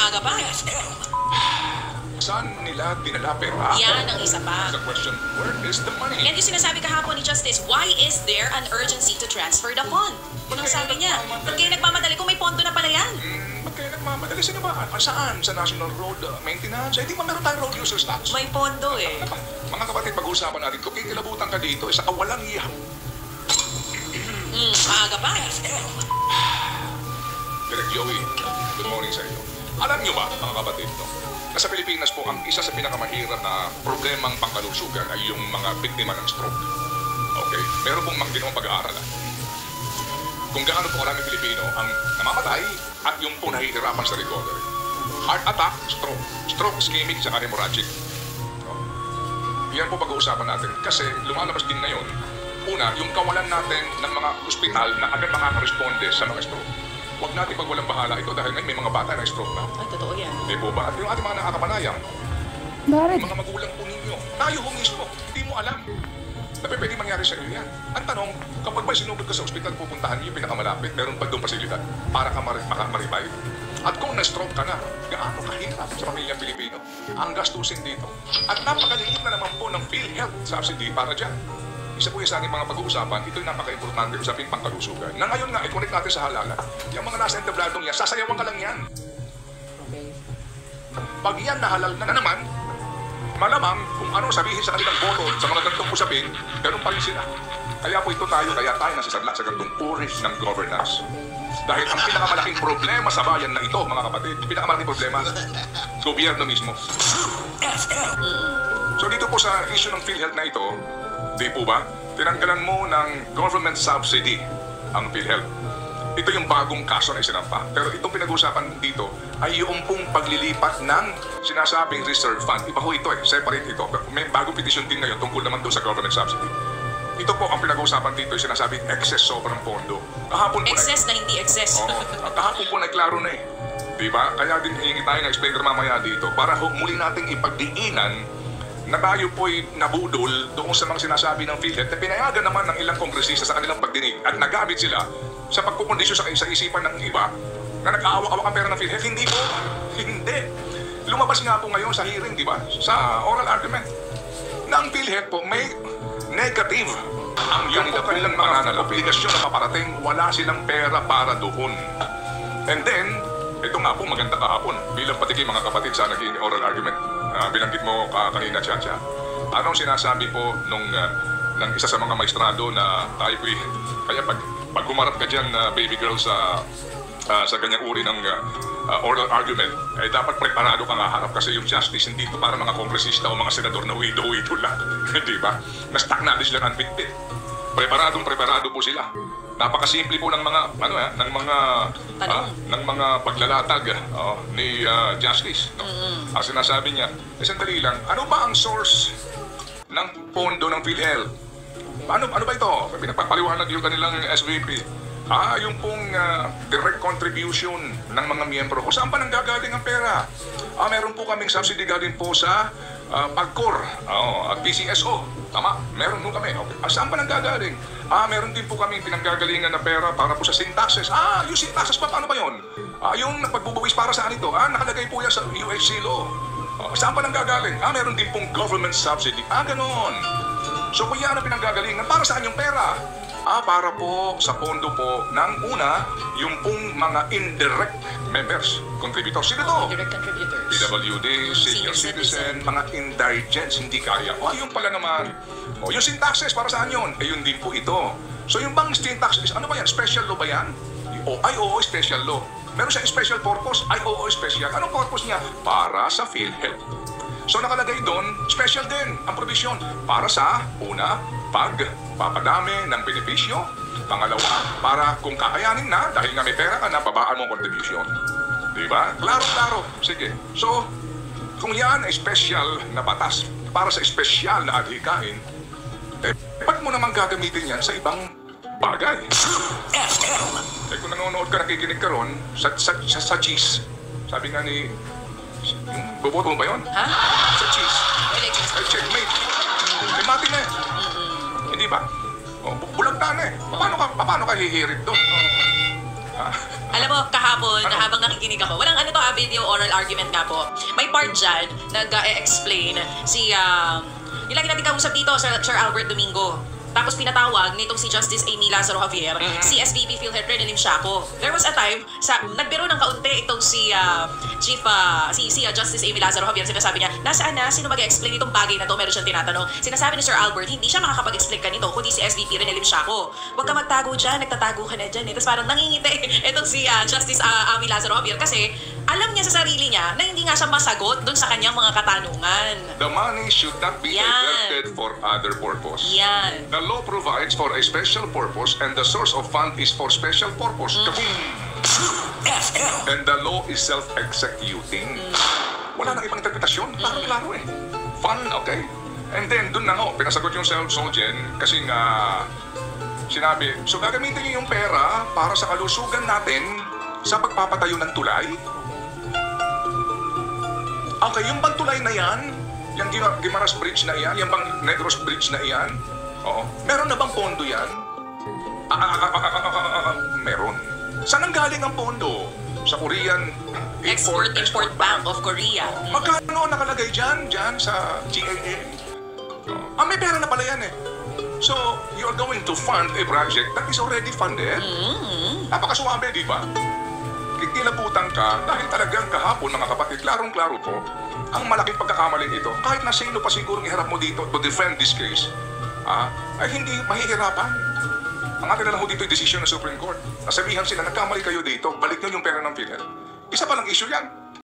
Maaga pa. Saan nila dinala pera? Yan ang isa pa. The question, where is the money? And yung sinasabi kahapon ni Justice, why is there an urgency to transfer the fund? Yun ang sabi niya. Ba't kayo nagmamadali kung may pondo na pala yan? Ba't kayo nagmamadali? Sino ba? Saan? Sa National Road Maintenance? Eh, di ba meron tayong road users tax? May pondo eh. Mga kapatid, pag-uusapan natin kung kikilabutan ka dito, sa kawalang iya. Maaga pa. Direk Joey, good morning sa iyo. Alam niyo ba, mga kapatid, no? Na sa Pilipinas po, ang isa sa pinakamahirap na problemang pangkalusugan ay yung mga biktima ng stroke. Okay? Meron pong mga ginawang pag-aaralan kung gaano po karami Pilipino ang namamatay at yung po nahihirapan sa recovery. Heart attack, stroke ischemic, at hemorrhagic. No? Yan po pag-uusapan natin kasi lumalabas din ngayon, una, yung kawalan natin ng mga ospital na agad makakaresponde sa mga stroke. Huwag natin pag walang bahala ito dahil ngayon may mga bata na stroke na. Ay, totoo yan. Di po ba? At yung ating mga nakakapanayang, mga magulang po ninyo, tayo ho mismo, hindi mo alam na pwede mangyari sa iyo yan. Ang tanong, kapag ba sinugod ka sa ospital, pupuntahan niyo yung pinakamalapit, meron pa doon pasilidad para ka makaribay. At kung na-stroke ka na, gaano kahirap sa pamilyang Pilipino ang gastusin dito. At napakaliit na naman po ng PhilHealth subsidy para dyan. Isa po yung sa aking mga pag-uusapan, ito'y napaka-importante usapin pangkalusugan. Na ngayon nga, i-connect natin sa halalan. Yung mga nasa entabladong yan, sasayawan ka lang yan. Okay. Pag yan nahalal na naman, malamang kung ano sabihin sa kanilang boto sa mga gantong usapin, ganun pa rin sila. Kaya po ito tayo nasasadla sa gantong uri ng governance. Dahil ang pinakamalaking problema sa bayan na ito, mga kapatid, pinakamalaking problema, gobyerno mismo. So dito po sa issue ng PhilHealth na ito, di po ba, tinanggalan mo ng government subsidy ang PhilHealth. Ito yung bagong kaso na isinampa. Pero itong pinag-usapan dito ay yung pong paglilipat ng sinasabing reserve fund. Iba ho ito separate ito. May bagong petition din ngayon tungkol naman doon sa government subsidy. Ito po ang pinag-usapan dito, yung sinasabing excess sobrang pondo. Kahapon po Excess na hindi excess. Kahapon po nagklaro na Diba? Kaya din hihingi tayo ng explainer mamaya dito para muli nating ipagdiinan na tayo po'y nabudol doon sa mga sinasabi ng PhilHealth na pinayagan naman ng ilang kongresista sa kanilang pagdinig at nagamit sila sa pagkukondisyon sa isipan ng iba na nag-aawak-awak ang pera ng PhilHealth. Hindi po. Hindi. Lumabas nga po ngayon sa hearing, di ba? Sa oral argument na ang PhilHealth po may negative ang yung po kanilang mga obligasyon na paparating, wala silang pera para doon. And then, ito nga po maganda kahapon bilang patikim mga kapatid sa naging oral argument. Binanggit mo kanina, Chacha. Anong sinasabi po ng isa sa mga maestrado na tayo po'y, kaya pag humarap ka dyan, baby girl, sa ganyang uri ng oral argument, eh dapat preparado ka nga harap kasi yung justice hindi ito para mga kongresista o mga senador na wido-wido lang. Di ba? Na-stuck natin sila ng bit-bit. Preparado po sila. Napakasimple po ng mga paglalatag ni Justice. No? Ang sinasabi niya, sandali lang, ano ba ang source ng pondo ng PhilHealth? Ano ba ito? Pinapapaliwanag yung kanilang SVP. Yung pong direct contribution ng mga miyembro. O saan pa nanggagaling ang pera? Meron po kaming subsidy galing po sa PAGCOR at PCSO. Tama, meron po kami. Okay. Saan pa nanggagaling? Meron din po kaming pinanggagalingan na pera para po sa sin taxes. Yung sin taxes pa, paano ba yun? Yung pagbubuwis para saan ito? Nakalagay po yan sa UHC law. Saan pa nanggagaling? Meron din pong government subsidy. Ganon. So kung yan ang pinanggagalingan, para saan yung pera? Para po sa pondo po ng una, yung pong mga indirect members, contributors. Sino to? Direct contributors. PWD, senior citizen, mga indigents, hindi kaya. Yung pala naman. Yung sin taxes, para saan yun? Yun din po ito. So yung bang sin taxes, ano ba yan? Special law ba yan? Oo, special law. Meron siyang special purpose? Oo, special. Anong purpose niya? Para sa PhilHealth. So nakalagay doon, special din ang provision para sa una, pagpapadami ng benepisyo. Pangalawa, para kung kakayanin na, dahil nga may pera ka na, babaan mo contribution. Diba? Klaro. Sige. So, kung yan ay special na batas para sa special na adhikain, ba't mo naman gagamitin yan sa ibang bagay? Kung nanonood ka, nakikinig ka ron, sa cheese, sabi nga ni, boboto mo ba yun? Sa cheese. Ay, checkmate. May mati na Hindi ba? Bulag na Paano ka hihirit doon? Alam mo, kahapon, habang nakikinig ako, walang ano to, video oral argument nga po. May part dyan, nag-explain si, yung lagi natin kausap dito, Sir Albert Domingo. Tapos pinatawag nitong si Justice Amy Lazaro Javier, si SVP PhilHealth Renalim Shaco. There was a time, nagbiro ng kaunti itong si Justice Amy Lazaro Javier, sinasabi niya, nasaan na? Sino mag-explain itong bagay na to? Meron siyang tinatanong. Sinasabi ni Sir Albert, hindi siya makakapag-explain ka nito, kundi si SVP Renalim Shaco. Huwag ka magtago dyan, nagtatago ka na dyan. Tapos parang nangingiti itong si Justice Amy Lazaro Javier kasi alam niya sa sarili niya na hindi nga siya masagot dun sa kanyang mga katanungan. The money should not be diverted for other purpose. Yan. The law provides for a special purpose and the source of fund is for special purpose. And the law is self-executing. Wala nang ibang interpretasyon. Klaro eh. Fun, okay? And then, dun na nga, pinasagot yung self-solgen kasi nga sinabi, so gagamitin niyo yung pera para sa kalusugan natin sa pagpapatayo ng tulay? Okay, yung bang tulay na yan, yung Guimaras Bridge na yan, yung bang Negros Bridge na yan, oo. Meron na bang pondo yan? Meron. Saan ang galing ang pondo? Sa Korean Export Bank of Korea. Magkano nakalagay dyan sa GAA? May pera na pala yan eh. So, you're going to fund a project that is already funded. Napakasuwabe, di ba? Kikilabutan ka dahil talagang kahapon, mga kapatid, klarong-klaro po, ang malaking pagkakamaling ito, kahit na sino pa siguro iharap mo dito to defend this case, ay hindi mahihirapan. Ang atin na lang ho dito yung decision ng Supreme Court. Nasabihan sila, nagkamali kayo dito, balik nyo yung pera ng PhilHealth. Isa pa lang issue yan.